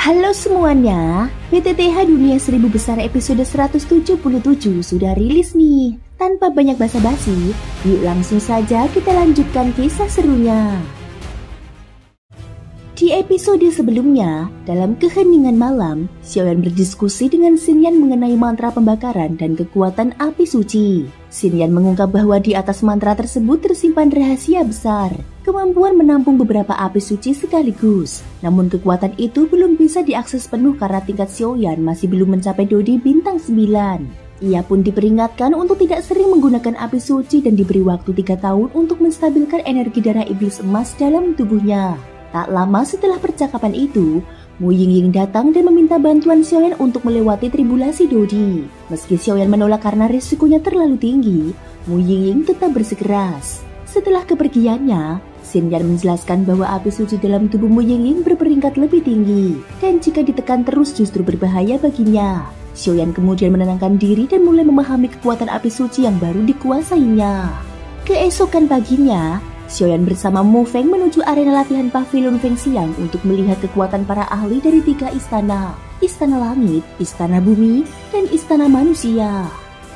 Halo semuanya, PTTH Dunia 1000 Besar episode 177 sudah rilis nih. Tanpa banyak basa-basi, yuk langsung saja kita lanjutkan kisah serunya. Di episode sebelumnya, dalam keheningan malam, Xiaoyan berdiskusi dengan Xinyan mengenai mantra pembakaran dan kekuatan api suci. Xinyan mengungkap bahwa di atas mantra tersebut tersimpan rahasia besar, kemampuan menampung beberapa api suci sekaligus. Namun kekuatan itu belum bisa diakses penuh karena tingkat Xiaoyan masih belum mencapai Dodi bintang 9. Ia pun diperingatkan untuk tidak sering menggunakan api suci dan diberi waktu 3 tahun untuk menstabilkan energi darah iblis emas dalam tubuhnya. Tak lama setelah percakapan itu, Mu Yingying datang dan meminta bantuan Xiaoyan untuk melewati tribulasi Dodi. Meski Xiaoyan menolak karena risikonya terlalu tinggi, Mu Yingying tetap bersikeras. Setelah kepergiannya, Xinyan menjelaskan bahwa api suci dalam tubuh Mu Yingying berperingkat lebih tinggi, dan jika ditekan terus justru berbahaya baginya. Xiaoyan kemudian menenangkan diri dan mulai memahami kekuatan api suci yang baru dikuasainya. Keesokan paginya, Xiaoyan bersama Mu Feng menuju arena latihan pavilion Feng Xiang untuk melihat kekuatan para ahli dari 3 istana, Istana Langit, Istana Bumi, dan Istana Manusia.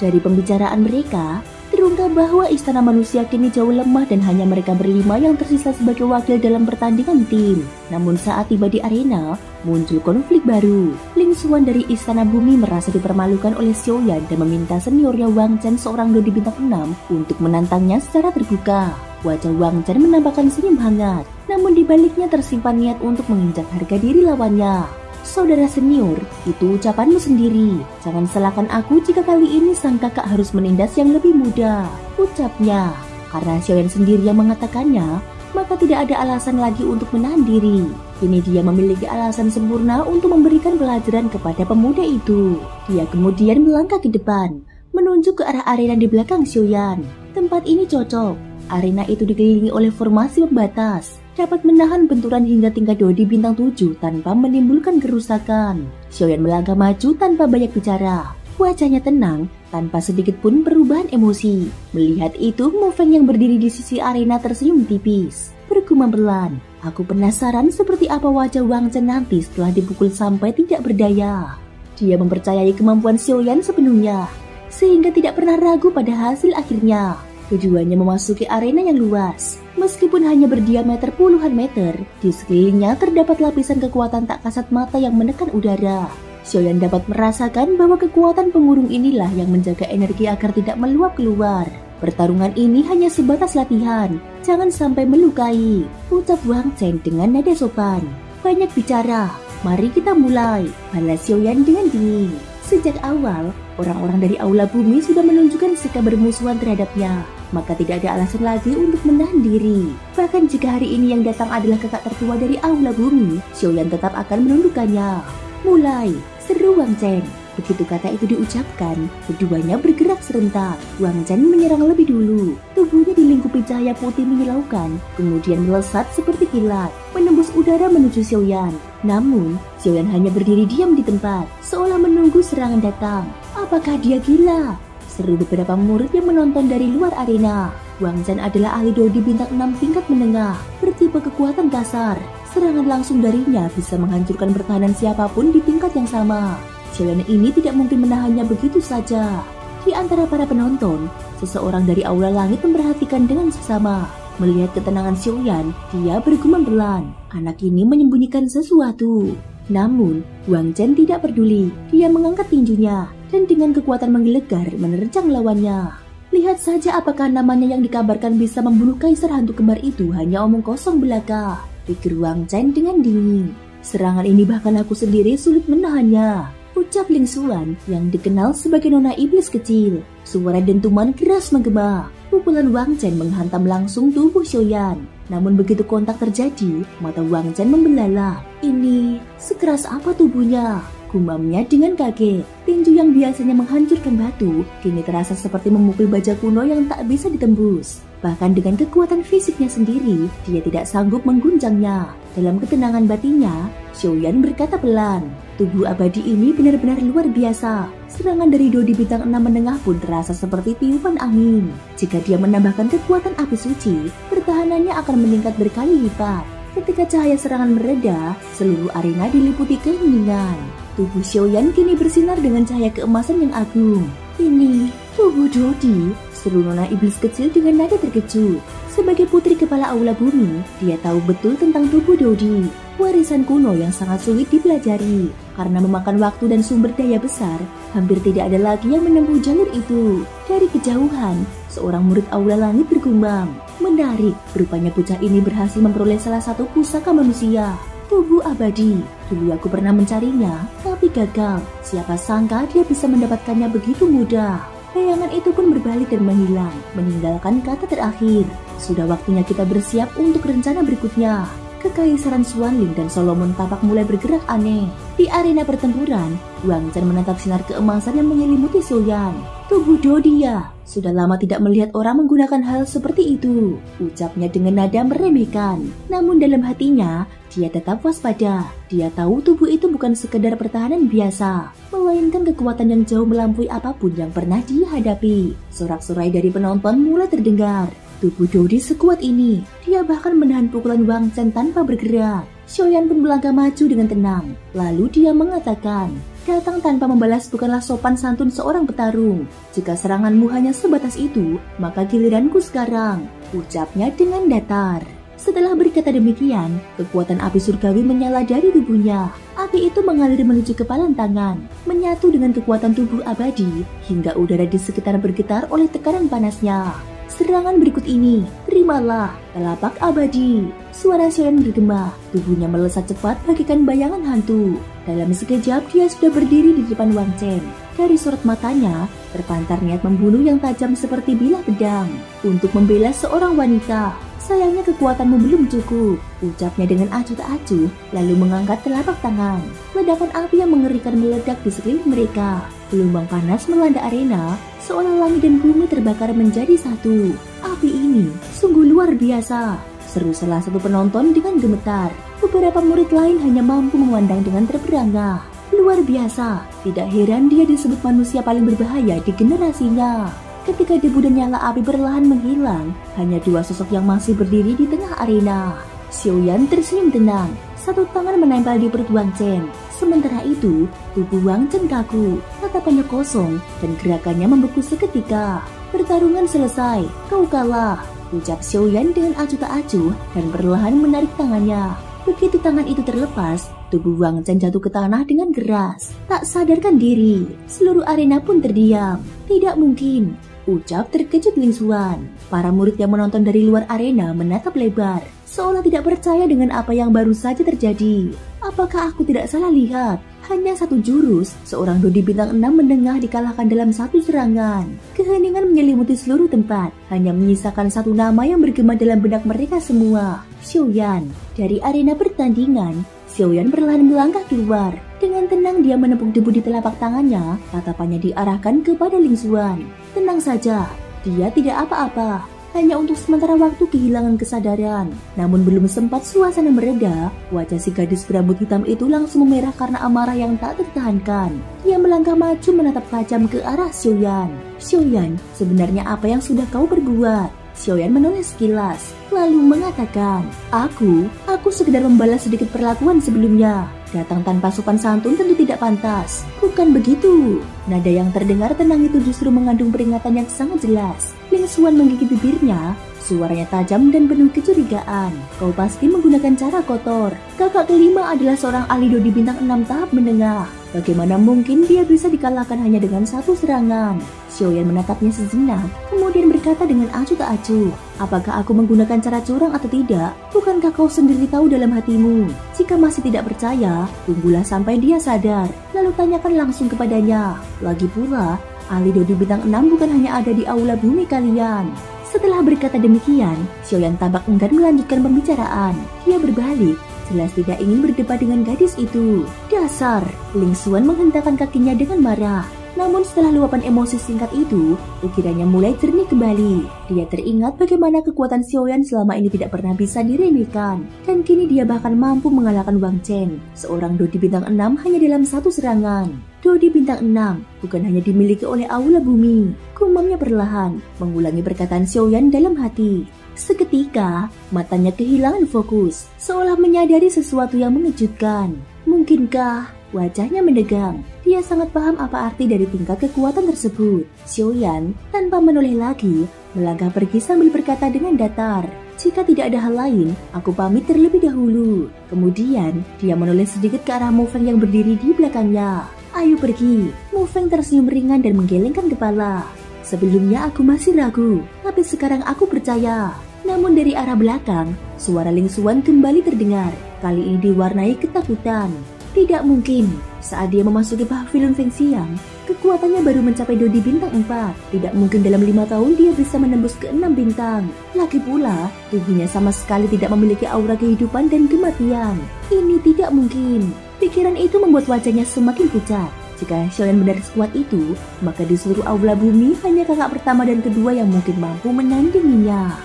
Dari pembicaraan mereka, terungkap bahwa Istana Manusia kini jauh lemah dan hanya mereka berlima yang tersisa sebagai wakil dalam pertandingan tim. Namun saat tiba di arena, muncul konflik baru. Ling Xuan dari Istana Bumi merasa dipermalukan oleh Xiaoyan dan meminta seniornya Wang Chen, seorang Dodi bintang 6, untuk menantangnya secara terbuka. Wajah Wang Chen menampakkan senyum hangat, namun di baliknya tersimpan niat untuk menginjak harga diri lawannya. Saudara senior, itu ucapanmu sendiri. Jangan salahkan aku jika kali ini sang kakak harus menindas yang lebih muda, ucapnya. Karena Xiaoyan sendiri yang mengatakannya, maka tidak ada alasan lagi untuk menahan diri. Kini dia memiliki alasan sempurna untuk memberikan pelajaran kepada pemuda itu. Dia kemudian melangkah ke depan, menunjuk ke arah arena di belakang Xiaoyan. Tempat ini cocok. Arena itu dikelilingi oleh formasi pembatas, dapat menahan benturan hingga tingkat Dodi bintang 7 tanpa menimbulkan kerusakan. Xiaoyan melangkah maju tanpa banyak bicara. Wajahnya tenang, tanpa sedikit pun perubahan emosi. Melihat itu, Mu Feng yang berdiri di sisi arena tersenyum tipis, bergumam pelan. Aku penasaran seperti apa wajah Wang Chen nanti setelah dipukul sampai tidak berdaya. Dia mempercayai kemampuan Xiaoyan sepenuhnya, sehingga tidak pernah ragu pada hasil akhirnya. Keduanya memasuki arena yang luas. Meskipun hanya berdiameter puluhan meter, di sekelilingnya terdapat lapisan kekuatan tak kasat mata yang menekan udara. Xiaoyan dapat merasakan bahwa kekuatan pengurung inilah yang menjaga energi agar tidak meluap keluar. Pertarungan ini hanya sebatas latihan, jangan sampai melukai, ucap Wang Chen dengan nada sopan. Banyak bicara, mari kita mulai, balas Xiaoyan dengan dingin. Sejak awal, orang-orang dari Aula Bumi sudah menunjukkan sikap bermusuhan terhadapnya, maka tidak ada alasan lagi untuk menahan diri. Bahkan jika hari ini yang datang adalah kakak tertua dari Aula Bumi, Xiaoyan tetap akan menundukkannya. Mulai, seru Wang Chen. Begitu kata itu diucapkan, keduanya bergerak serentak. Wang Chen menyerang lebih dulu. Tubuhnya dilingkupi cahaya putih menyilaukan, kemudian melesat seperti kilat, menembus udara menuju Xiaoyan. Namun, Xiaoyan hanya berdiri diam di tempat, seolah menunggu serangan datang. Apakah dia gila? Seru beberapa murid yang menonton dari luar arena. Wang Chen adalah ahli Dodi bintang 6 tingkat menengah, bertipe kekuatan kasar. Serangan langsung darinya bisa menghancurkan pertahanan siapapun di tingkat yang sama. Xiaoyan ini tidak mungkin menahannya begitu saja. Di antara para penonton, seseorang dari Aula Langit memperhatikan dengan seksama. Melihat ketenangan Xiaoyan, dia bergumam pelan. Anak ini menyembunyikan sesuatu. Namun, Wang Chen tidak peduli. Dia mengangkat tinjunya dan dengan kekuatan menggelegar menerjang lawannya. Lihat saja apakah namanya yang dikabarkan bisa membunuh kaisar hantu kembar itu hanya omong kosong belaka, pikir Wang Chen dengan dingin. Serangan ini bahkan aku sendiri sulit menahannya, ucap Ling Xuan yang dikenal sebagai nona iblis kecil. Suara dentuman keras menggema. Pukulan Wang Chen menghantam langsung tubuh Xiaoyan. Namun begitu kontak terjadi, mata Wang Chen membelalak. Ini sekeras apa tubuhnya? Gumamnya dengan kaget. Tinju yang biasanya menghancurkan batu, kini terasa seperti memukul baja kuno yang tak bisa ditembus. Bahkan dengan kekuatan fisiknya sendiri, dia tidak sanggup mengguncangnya. Dalam ketenangan batinnya, Xiaoyan berkata pelan, tubuh abadi ini benar-benar luar biasa. Serangan dari Dodi bintang 6 menengah pun terasa seperti tiupan angin. Jika dia menambahkan kekuatan api suci, pertahanannya akan meningkat berkali lipat. Ketika cahaya serangan mereda, seluruh arena diliputi keheningan. Tubuh Xiaoyan kini bersinar dengan cahaya keemasan yang agung. Ini tubuh Dodi, seru nona iblis kecil dengan nada terkejut. Sebagai putri kepala aula bumi, dia tahu betul tentang tubuh Dodi, warisan kuno yang sangat sulit dipelajari. Karena memakan waktu dan sumber daya besar, hampir tidak ada lagi yang menempuh jalur itu. Dari kejauhan, seorang murid aula langit bergumam. Menarik, rupanya bocah ini berhasil memperoleh salah satu pusaka manusia, tubuh abadi. Dulu aku pernah mencarinya, tapi gagal. Siapa sangka dia bisa mendapatkannya begitu mudah. Bayangan itu pun berbalik dan menghilang, meninggalkan kata terakhir. Sudah waktunya kita bersiap untuk rencana berikutnya. Kekaisaran Xuanling dan Solomon tampak mulai bergerak aneh. Di arena pertempuran, Wang Chen menatap sinar keemasan yang menyelimuti Xiaoyan. Tubuh Dodia, sudah lama tidak melihat orang menggunakan hal seperti itu, ucapnya dengan nada meremehkan. Namun dalam hatinya, dia tetap waspada. Dia tahu tubuh itu bukan sekedar pertahanan biasa, melainkan kekuatan yang jauh melampaui apapun yang pernah dihadapi. Sorak-sorai dari penonton mulai terdengar. Tubuh Dodi sekuat ini, dia bahkan menahan pukulan Wang Chen tanpa bergerak. Xiaoyan pun melangkah maju dengan tenang. Lalu dia mengatakan, datang tanpa membalas bukanlah sopan santun seorang petarung. Jika seranganmu hanya sebatas itu, maka giliranku sekarang, ucapnya dengan datar. Setelah berkata demikian, kekuatan api surgawi menyala dari tubuhnya. Api itu mengalir menuju kepalan tangan, menyatu dengan kekuatan tubuh abadi, hingga udara di sekitar bergetar oleh tekanan panasnya. Serangan berikut ini, terimalah, telapak abadi. Suara Xiaoyan bergema, tubuhnya melesat cepat bagaikan bayangan hantu. Dalam sekejap dia sudah berdiri di depan Wang Chen. Dari sorot matanya, terpancar niat membunuh yang tajam seperti bilah pedang. Untuk membela seorang wanita, sayangnya kekuatanmu belum cukup, ucapnya dengan acuh tak acuh, lalu mengangkat telapak tangan. Ledakan api yang mengerikan meledak di sekeliling mereka. Gelombang panas melanda arena, seolah langit dan bumi terbakar menjadi satu. Api ini sungguh luar biasa, seru salah satu penonton dengan gemetar. Beberapa murid lain hanya mampu memandang dengan terperangah. Luar biasa, tidak heran dia disebut manusia paling berbahaya di generasinya. Ketika debu dan nyala api perlahan menghilang, hanya dua sosok yang masih berdiri di tengah arena. Xiaoyan tersenyum tenang, satu tangan menempel di perut Wang Chen. Sementara itu, tubuh Wang Chen kaku, tatapannya kosong, dan gerakannya membeku seketika. Pertarungan selesai, kau kalah, ucap Xiaoyan dengan acuh tak acuh dan perlahan menarik tangannya. Begitu tangan itu terlepas, tubuh Wang Chen jatuh ke tanah dengan keras. Tak sadarkan diri, seluruh arena pun terdiam. Tidak mungkin, ucap terkejut Ling Xuan. Para murid yang menonton dari luar arena menatap lebar, seolah tidak percaya dengan apa yang baru saja terjadi. Apakah aku tidak salah lihat? Hanya satu jurus, seorang Dodi bintang 6 menengah dikalahkan dalam satu serangan. Keheningan menyelimuti seluruh tempat, hanya menyisakan satu nama yang bergema dalam benak mereka semua, Xiaoyan. Dari arena pertandingan, Xiaoyan perlahan melangkah keluar. Dengan tenang dia menepuk debu di telapak tangannya, tatapannya diarahkan kepada Ling Xuan. Tenang saja, dia tidak apa-apa. Hanya untuk sementara waktu kehilangan kesadaran. Namun belum sempat suasana mereda, wajah si gadis berambut hitam itu langsung memerah karena amarah yang tak tertahankan. Dia melangkah maju menatap tajam ke arah Xiaoyan. Xiaoyan, sebenarnya apa yang sudah kau perbuat? Xiaoyan menoleh sekilas, lalu mengatakan, Aku sekedar membalas sedikit perlakuan sebelumnya. Datang tanpa sopan santun tentu tidak pantas. Bukan begitu. Nada yang terdengar tenang itu justru mengandung peringatan yang sangat jelas. Ling Xuan menggigit bibirnya, suaranya tajam dan penuh kecurigaan. Kau pasti menggunakan cara kotor. Kakak kelima adalah seorang ahli Dodi bintang 6 tahap menengah. Bagaimana mungkin dia bisa dikalahkan hanya dengan satu serangan? Xiaoyan menatapnya sejenak, kemudian berkata dengan acuh tak acuh, apakah aku menggunakan cara curang atau tidak? Bukankah kau sendiri tahu dalam hatimu? Jika masih tidak percaya, tunggulah sampai dia sadar, lalu tanyakan langsung kepadanya. Lagi pula, ahli Dodi bintang 6 bukan hanya ada di aula bumi kalian. Setelah berkata demikian, Xiaoyan tampak enggan melanjutkan pembicaraan. Dia berbalik, jelas tidak ingin berdebat dengan gadis itu. Dasar, Ling Xuan menghentakkan kakinya dengan marah. Namun setelah luapan emosi singkat itu, pikirannya mulai jernih kembali. Dia teringat bagaimana kekuatan Xiaoyan selama ini tidak pernah bisa diremehkan. Dan kini dia bahkan mampu mengalahkan Wang Chen, seorang Dodi bintang 6 hanya dalam satu serangan. Dodi bintang 6 bukan hanya dimiliki oleh aula bumi. Gumamnya perlahan, mengulangi perkataan Xiaoyan dalam hati. Seketika, matanya kehilangan fokus, seolah menyadari sesuatu yang mengejutkan. Mungkinkah? Wajahnya menegang. Dia sangat paham apa arti dari tingkat kekuatan tersebut. Xiaoyan, tanpa menoleh lagi, melangkah pergi sambil berkata dengan datar, "Jika tidak ada hal lain, aku pamit terlebih dahulu." Kemudian, dia menoleh sedikit ke arah Mu Feng yang berdiri di belakangnya. "Ayo pergi." Mu Feng tersenyum ringan dan menggelengkan kepala. "Sebelumnya aku masih ragu, tapi sekarang aku percaya." Namun dari arah belakang, suara Ling Xuan kembali terdengar. Kali ini diwarnai ketakutan. Tidak mungkin, saat dia memasuki pavilion Feng Xiang, kekuatannya baru mencapai Dodi bintang 4. Tidak mungkin dalam 5 tahun dia bisa menembus ke 6 bintang. Lagi pula, tubuhnya sama sekali tidak memiliki aura kehidupan dan kematian. Ini tidak mungkin. Pikiran itu membuat wajahnya semakin pucat. Jika Xiaoyan benar sekuat itu, maka di seluruh aula bumi hanya kakak pertama dan kedua yang mungkin mampu menandinginya.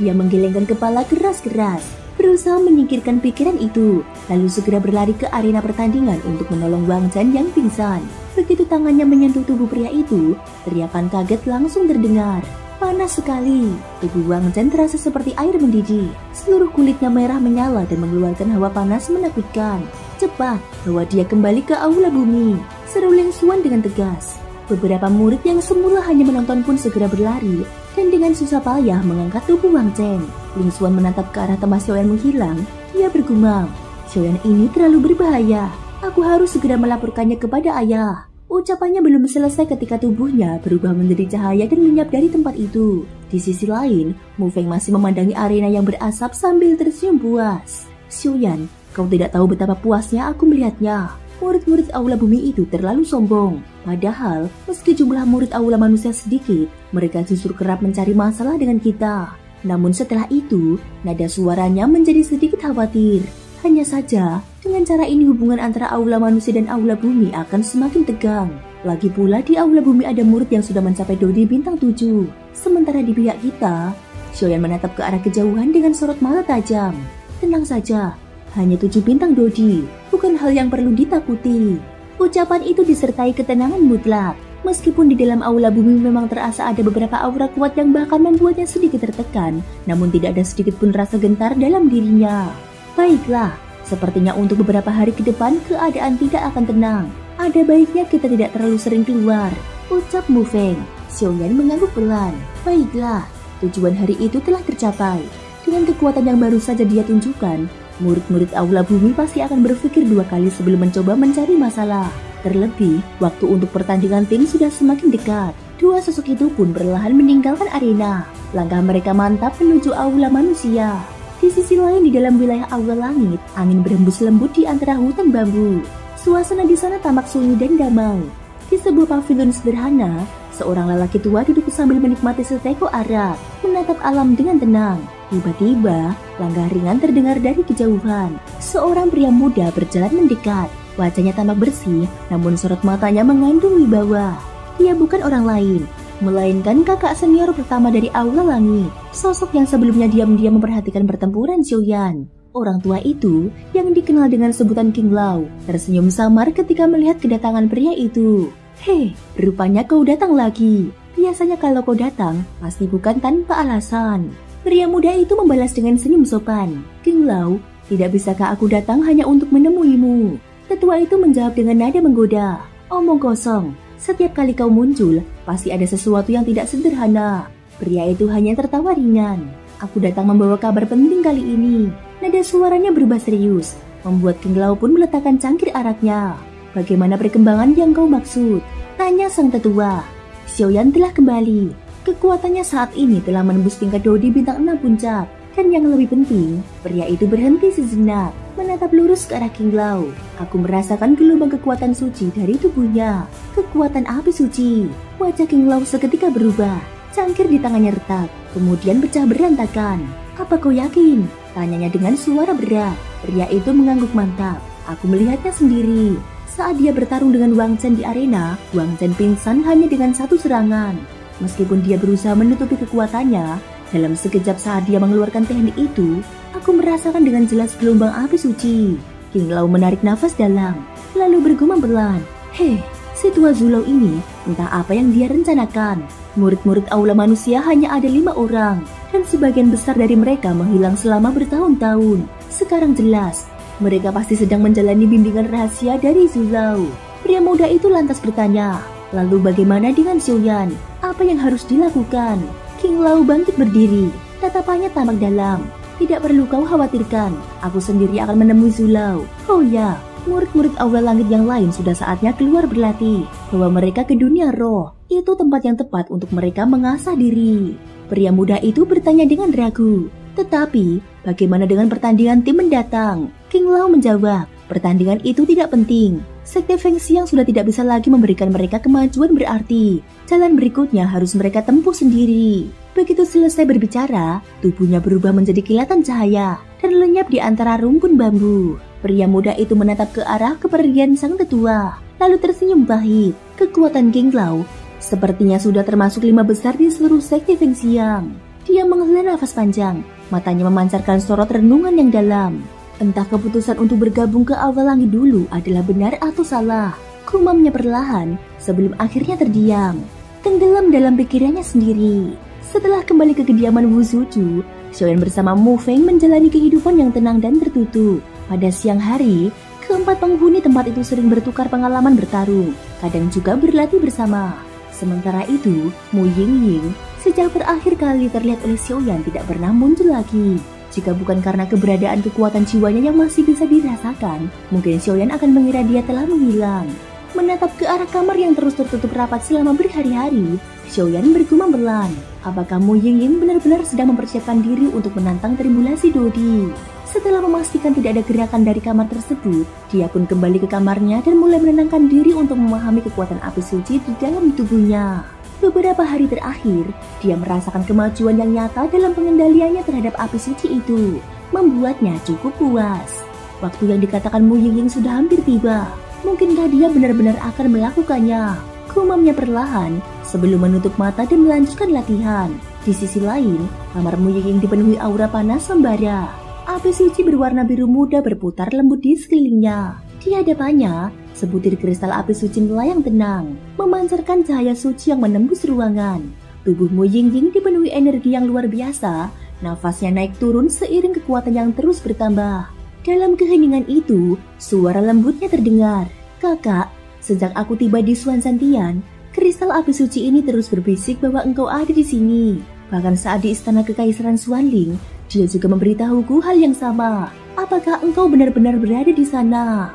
Dia menggelengkan kepala keras-keras, berusaha menyingkirkan pikiran itu, lalu segera berlari ke arena pertandingan untuk menolong Wang Zhen yang pingsan. Begitu tangannya menyentuh tubuh pria itu, teriakan kaget langsung terdengar. Panas sekali, tubuh Wang Zhen terasa seperti air mendidih. Seluruh kulitnya merah menyala dan mengeluarkan hawa panas menakutkan. "Cepat, bawa dia kembali ke aula bumi," seru Ling Xuan dengan tegas. Beberapa murid yang semula hanya menonton pun segera berlari dan dengan susah payah mengangkat tubuh Wang Zhen. Ling Xuan menatap ke arah tempat Xiaoyan menghilang. Dia bergumam, "Xiaoyan ini terlalu berbahaya. Aku harus segera melaporkannya kepada ayah." Ucapannya belum selesai ketika tubuhnya berubah menjadi cahaya dan lenyap dari tempat itu. Di sisi lain, Mu Feng masih memandangi arena yang berasap sambil tersenyum puas. "Xiaoyan, kau tidak tahu betapa puasnya aku melihatnya. Murid-murid aula bumi itu terlalu sombong. Padahal, meski jumlah murid aula manusia sedikit, mereka justru kerap mencari masalah dengan kita." Namun setelah itu, nada suaranya menjadi sedikit khawatir. Hanya saja, dengan cara ini hubungan antara aula manusia dan aula bumi akan semakin tegang. Lagi pula di aula bumi ada murid yang sudah mencapai Dodi bintang 7. Sementara di pihak kita, Xiaoyan menatap ke arah kejauhan dengan sorot mata tajam. "Tenang saja, hanya 7 bintang Dodi, bukan hal yang perlu ditakuti." Ucapan itu disertai ketenangan mutlak. Meskipun di dalam aula bumi memang terasa ada beberapa aura kuat yang bahkan membuatnya sedikit tertekan, namun tidak ada sedikit pun rasa gentar dalam dirinya. "Baiklah, sepertinya untuk beberapa hari ke depan keadaan tidak akan tenang. Ada baiknya kita tidak terlalu sering keluar," ucap Mu Feng. Xiaoyan mengangguk pelan. Baiklah, tujuan hari itu telah tercapai. Dengan kekuatan yang baru saja dia tunjukkan, murid-murid aula bumi pasti akan berpikir 2 kali sebelum mencoba mencari masalah. Terlebih, waktu untuk pertandingan tim sudah semakin dekat. Dua sosok itu pun perlahan meninggalkan arena. Langkah mereka mantap menuju aula manusia. Di sisi lain di dalam wilayah aula langit, angin berhembus lembut di antara hutan bambu. Suasana di sana tampak sunyi dan damai. Di sebuah pavilion sederhana, seorang lelaki tua duduk sambil menikmati seteko arak, menatap alam dengan tenang. Tiba-tiba, langkah ringan terdengar dari kejauhan. Seorang pria muda berjalan mendekat. Wajahnya tampak bersih, namun sorot matanya mengandung wibawa. Dia bukan orang lain, melainkan kakak senior pertama dari aula langit. Sosok yang sebelumnya diam-diam memperhatikan pertempuran Xiaoyan. Orang tua itu, yang dikenal dengan sebutan King Lao, tersenyum samar ketika melihat kedatangan pria itu. "Hei, rupanya kau datang lagi. Biasanya kalau kau datang, pasti bukan tanpa alasan." Pria muda itu membalas dengan senyum sopan. "King Lao, tidak bisakah aku datang hanya untuk menemuimu?" Tetua itu menjawab dengan nada menggoda. "Omong kosong, setiap kali kau muncul, pasti ada sesuatu yang tidak sederhana." Pria itu hanya tertawa ringan. "Aku datang membawa kabar penting kali ini." Nada suaranya berubah serius, membuat King Lao pun meletakkan cangkir araknya. "Bagaimana perkembangan yang kau maksud?" tanya sang tetua. Xiaoyan telah kembali. Kekuatannya saat ini telah menembus tingkat Dodi bintang 6 puncak. Dan yang lebih penting, pria itu berhenti sejenak, menatap lurus ke arah King Lao. "Aku merasakan gelombang kekuatan suci dari tubuhnya. Kekuatan api suci." Wajah King Lao seketika berubah. Cangkir di tangannya retak, kemudian pecah berantakan. "Apa kau yakin?" tanyanya dengan suara berat. Pria itu mengangguk mantap. "Aku melihatnya sendiri. Saat dia bertarung dengan Wang Zhen di arena, Wang Zhen pingsan hanya dengan 1 serangan. Meskipun dia berusaha menutupi kekuatannya, dalam sekejap saat dia mengeluarkan teknik itu, aku merasakan dengan jelas gelombang api suci." King Lao menarik nafas dalam, lalu bergumam pelan. "Hei, si tua Zulau ini, entah apa yang dia rencanakan. Murid-murid aula manusia hanya ada 5 orang, dan sebagian besar dari mereka menghilang selama bertahun-tahun. Sekarang jelas, mereka pasti sedang menjalani bimbingan rahasia dari Zulau. Pria muda itu lantas bertanya, lalu bagaimana dengan Xiaoyan? Apa yang harus dilakukan? King Lao bangkit berdiri, tatapannya tampak dalam. Tidak perlu kau khawatirkan, aku sendiri akan menemui Zulau. Oh ya, murid-murid aula langit yang lain sudah saatnya keluar berlatih. Bawa mereka ke dunia roh, itu tempat yang tepat untuk mereka mengasah diri. Pria muda itu bertanya dengan ragu. Tetapi, bagaimana dengan pertandingan tim mendatang? King Lao menjawab, pertandingan itu tidak penting. Sekte Feng Xiang sudah tidak bisa lagi memberikan mereka kemajuan berarti. Jalan berikutnya harus mereka tempuh sendiri. Begitu selesai berbicara, tubuhnya berubah menjadi kilatan cahaya dan lenyap di antara rumpun bambu. Pria muda itu menatap ke arah kepergian sang tetua, lalu tersenyum pahit. Kekuatan King Lao sepertinya sudah termasuk 5 besar di seluruh sekte Feng Xiang. Dia menghela nafas panjang, matanya memancarkan sorot renungan yang dalam. Entah keputusan untuk bergabung ke aula langit dulu adalah benar atau salah. Gumamnya perlahan sebelum akhirnya terdiam, tenggelam dalam pikirannya sendiri. Setelah kembali ke kediaman Wu Zuju, Xiaoyan bersama Mu Feng menjalani kehidupan yang tenang dan tertutup. Pada siang hari, keempat penghuni tempat itu sering bertukar pengalaman bertarung, kadang juga berlatih bersama. Sementara itu, Mu Yingying sejak terakhir kali terlihat oleh Xiaoyan tidak pernah muncul lagi. Jika bukan karena keberadaan kekuatan jiwanya yang masih bisa dirasakan, mungkin Xiaoyan akan mengira dia telah menghilang. Menatap ke arah kamar yang terus tertutup rapat selama berhari-hari, Xiaoyan bergumam pelan. Apakah Mu Yingying benar-benar sedang mempersiapkan diri untuk menantang tribulasi Dodi? Setelah memastikan tidak ada gerakan dari kamar tersebut, dia pun kembali ke kamarnya dan mulai menenangkan diri untuk memahami kekuatan api suci di dalam tubuhnya. Beberapa hari terakhir, dia merasakan kemajuan yang nyata dalam pengendaliannya terhadap api suci itu, membuatnya cukup puas. Waktu yang dikatakan Mu Yingying sudah hampir tiba. Mungkinkah dia benar-benar akan melakukannya? Gumamnya perlahan sebelum menutup mata dan melanjutkan latihan. Di sisi lain, kamar Mu Yingying dipenuhi aura panas membara. Api suci berwarna biru muda berputar lembut di sekelilingnya. Di hadapannya, sebutir kristal api suci melayang tenang, memancarkan cahaya suci yang menembus ruangan. Tubuh Mu Yingying dipenuhi energi yang luar biasa, nafasnya naik turun seiring kekuatan yang terus bertambah. Dalam keheningan itu, suara lembutnya terdengar. Kakak, sejak aku tiba di Xuan Santian, kristal api suci ini terus berbisik bahwa engkau ada di sini. Bahkan saat di istana kekaisaran Xuanling, dia juga memberitahuku hal yang sama. Apakah engkau benar-benar berada di sana?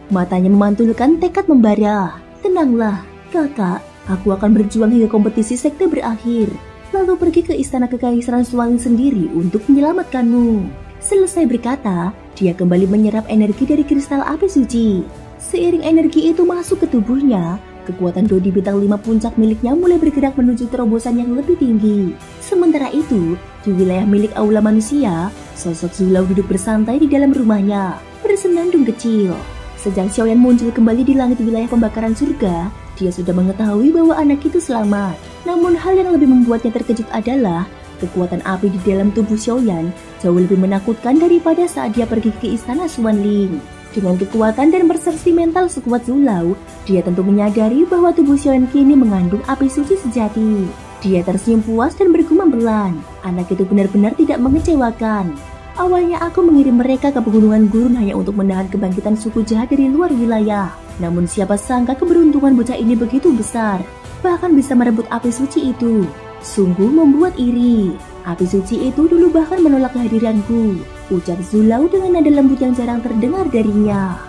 Matanya memantulkan tekad membara. Tenanglah, kakak. Aku akan berjuang hingga kompetisi sekte berakhir, lalu pergi ke istana kekaisaran Xuanling sendiri untuk menyelamatkanmu. Selesai berkata, dia kembali menyerap energi dari kristal api suci. Seiring energi itu masuk ke tubuhnya, kekuatan Dodi bintang 5 puncak miliknya mulai bergerak menuju terobosan yang lebih tinggi. Sementara itu, di wilayah milik aula manusia, sosok Zulau duduk bersantai di dalam rumahnya, bersenandung kecil. Sejak Xiaoyan muncul kembali di langit wilayah pembakaran surga, dia sudah mengetahui bahwa anak itu selamat. Namun hal yang lebih membuatnya terkejut adalah kekuatan api di dalam tubuh Xiaoyan jauh lebih menakutkan daripada saat dia pergi ke istana Xuanling. Dengan kekuatan dan persepsi mental sekuat Zulau, dia tentu menyadari bahwa tubuh Xiaoyan kini mengandung api suci sejati. Dia tersenyum puas dan bergumam pelan. Anak itu benar-benar tidak mengecewakan. Awalnya aku mengirim mereka ke pegunungan gurun hanya untuk menahan kebangkitan suku jahat dari luar wilayah. Namun siapa sangka keberuntungan bocah ini begitu besar, bahkan bisa merebut api suci itu. Sungguh membuat iri. Api suci itu dulu bahkan menolak kehadiranku, ucap Zulau dengan nada lembut yang jarang terdengar darinya.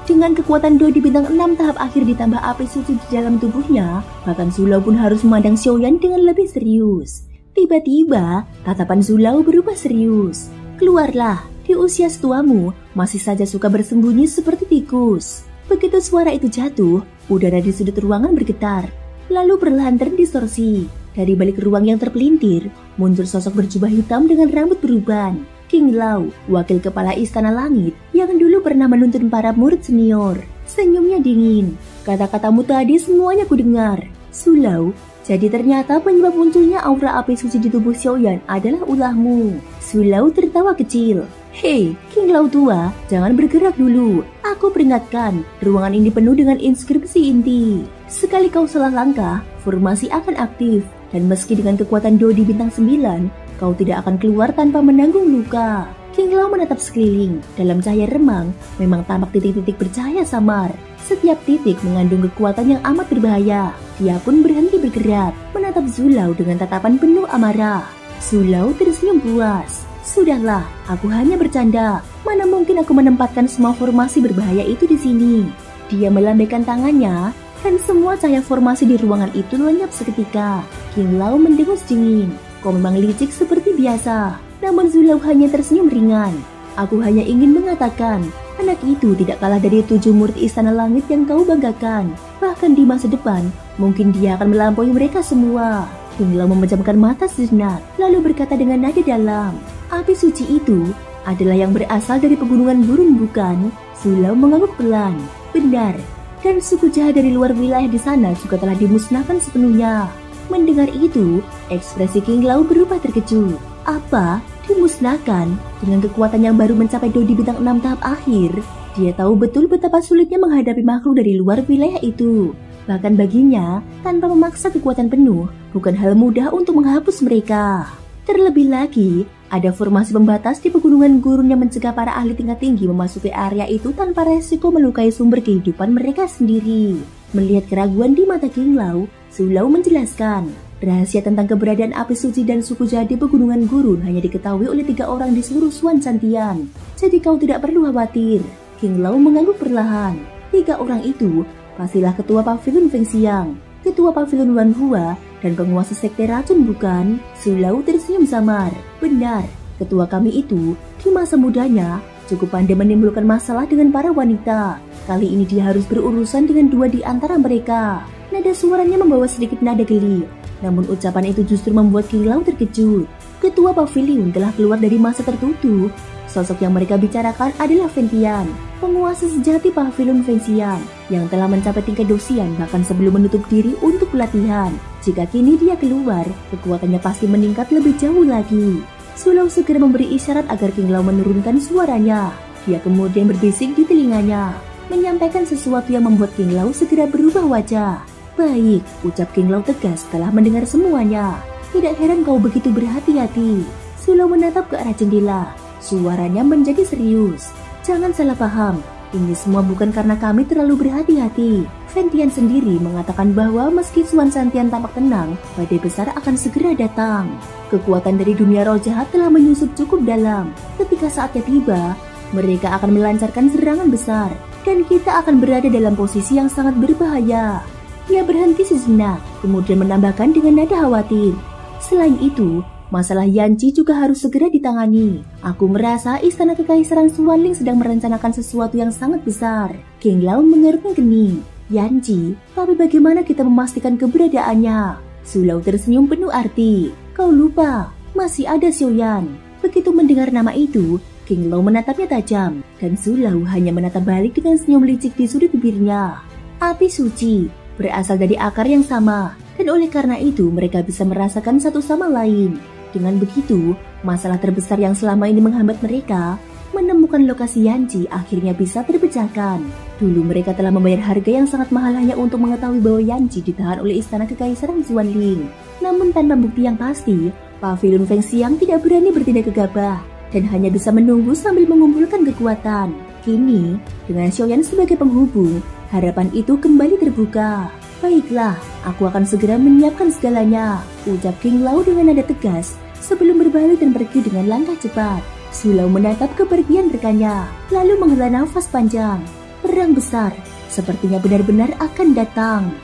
Dengan kekuatan Dodi bintang 6 tahap akhir ditambah api suci di dalam tubuhnya, bahkan Zulau pun harus memandang Xiaoyan dengan lebih serius. Tiba-tiba, tatapan Zulau berubah serius. Keluarlah, di usia setuamu masih saja suka bersembunyi seperti tikus. Begitu suara itu jatuh, udara di sudut ruangan bergetar, lalu perlahan terdistorsi. Dari balik ruang yang terpelintir, muncul sosok berjubah hitam dengan rambut beruban. King Lao, wakil kepala Istana Langit, yang dulu pernah menuntun para murid senior. Senyumnya dingin. Kata-katamu tadi semuanya kudengar. Zulau, jadi ternyata penyebab munculnya aura api suci di tubuh Xiaoyan adalah ulahmu. Zulau tertawa kecil. Hei, King Lao tua, jangan bergerak dulu. Aku peringatkan, ruangan ini penuh dengan inskripsi inti. Sekali kau salah langkah, formasi akan aktif. Dan meski dengan kekuatan Dodi bintang 9, kau tidak akan keluar tanpa menanggung luka. King Lao menatap sekeliling. Dalam cahaya remang, memang tampak titik-titik bercahaya samar. Setiap titik mengandung kekuatan yang amat berbahaya. Dia pun berhenti bergerak, menatap Zulau dengan tatapan penuh amarah. Zulau tersenyum puas. Sudahlah, aku hanya bercanda. Mana mungkin aku menempatkan semua formasi berbahaya itu di sini. Dia melambaikan tangannya, dan semua cahaya formasi di ruangan itu lenyap seketika. King Lao mendengus dingin. Kau memang licik seperti biasa. Namun Zulau hanya tersenyum ringan. Aku hanya ingin mengatakan, anak itu tidak kalah dari 7 murid istana langit yang kau banggakan. Bahkan di masa depan, mungkin dia akan melampaui mereka semua. King Lao memejamkan mata sejenak, lalu berkata dengan nada dalam, api suci itu adalah yang berasal dari pegunungan gurun, bukan? Zulau mengangguk pelan. Benar. Dan suku jahat dari luar wilayah di sana juga telah dimusnahkan sepenuhnya. Mendengar itu, ekspresi King Lao berubah terkejut. Apa? Dimusnahkan? Dengan kekuatan yang baru mencapai Dodi bintang 6 tahap akhir, dia tahu betul betapa sulitnya menghadapi makhluk dari luar wilayah itu. Bahkan baginya, tanpa memaksa kekuatan penuh, bukan hal mudah untuk menghapus mereka. Terlebih lagi, ada formasi pembatas di pegunungan gurun yang mencegah para ahli tingkat tinggi memasuki area itu tanpa resiko melukai sumber kehidupan mereka sendiri. Melihat keraguan di mata King Lao, Zulau menjelaskan, rahasia tentang keberadaan api suci dan suku jahat di pegunungan gurun hanya diketahui oleh 3 orang di seluruh Suan Santian. Jadi kau tidak perlu khawatir. King Lao mengangguk perlahan. 3 orang itu pastilah ketua Pavilion Feng Xiang, ketua Pavilion Wan Hua, dan penguasa sekte racun, bukan? Zulau tersenyum samar. Benar, ketua kami itu di masa mudanya cukup pandai menimbulkan masalah dengan para wanita. Kali ini dia harus berurusan dengan 2 di antara mereka. Nada suaranya membawa sedikit nada geli. Namun ucapan itu justru membuat King Lao terkejut. Ketua Pavilion telah keluar dari masa tertutup. Sosok yang mereka bicarakan adalah Fen Tian, penguasa sejati Pavilion Feng Xiang yang telah mencapai tingkat dosian bahkan sebelum menutup diri untuk pelatihan. Jika kini dia keluar, kekuatannya pasti meningkat lebih jauh lagi. Zulau segera memberi isyarat agar King Lao menurunkan suaranya. Dia kemudian berbisik di telinganya, menyampaikan sesuatu yang membuat King Lao segera berubah wajah. Baik, ucap King Lao tegas setelah mendengar semuanya. Tidak heran kau begitu berhati-hati. Zulau menatap ke arah jendela. Suaranya menjadi serius. Jangan salah paham, ini semua bukan karena kami terlalu berhati-hati. Fen Tian sendiri mengatakan bahwa meski Suan Santian tampak tenang, badai besar akan segera datang. Kekuatan dari dunia roh jahat telah menyusup cukup dalam. Ketika saatnya tiba, mereka akan melancarkan serangan besar, dan kita akan berada dalam posisi yang sangat berbahaya. Dia berhenti sejenak, kemudian menambahkan dengan nada khawatir. Selain itu, masalah Yanji juga harus segera ditangani. Aku merasa istana kekaisaran Xuanling sedang merencanakan sesuatu yang sangat besar. King Lao mengerutkan kening. Yanji, tapi bagaimana kita memastikan keberadaannya? Zulau tersenyum penuh arti. Kau lupa, masih ada Xiaoyan. Begitu mendengar nama itu, King Lao menatapnya tajam, dan Zulau hanya menatap balik dengan senyum licik di sudut bibirnya. Api suci berasal dari akar yang sama, dan oleh karena itu mereka bisa merasakan satu sama lain. Dengan begitu, masalah terbesar yang selama ini menghambat mereka, menemukan lokasi Yanji, akhirnya bisa terpecahkan. Dulu mereka telah membayar harga yang sangat mahal hanya untuk mengetahui bahwa Yanji ditahan oleh istana kekaisaran Xuanling. Namun tanpa bukti yang pasti, Pavilion Feng Xiang tidak berani bertindak gegabah dan hanya bisa menunggu sambil mengumpulkan kekuatan. Kini, dengan Xiaoyan sebagai penghubung, harapan itu kembali terbuka. Baiklah, aku akan segera menyiapkan segalanya, ucap King Lao dengan nada tegas sebelum berbalik dan pergi dengan langkah cepat. Zulau menatap kepergian rekannya, lalu menghela nafas panjang. Perang besar sepertinya benar-benar akan datang.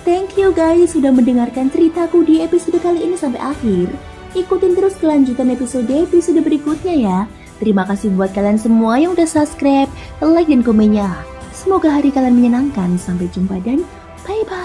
Thank you guys sudah mendengarkan ceritaku di episode kali ini sampai akhir. Ikutin terus kelanjutan episode berikutnya ya. Terima kasih buat kalian semua yang udah subscribe, like, dan komennya. Semoga hari kalian menyenangkan. Sampai jumpa dan bye-bye.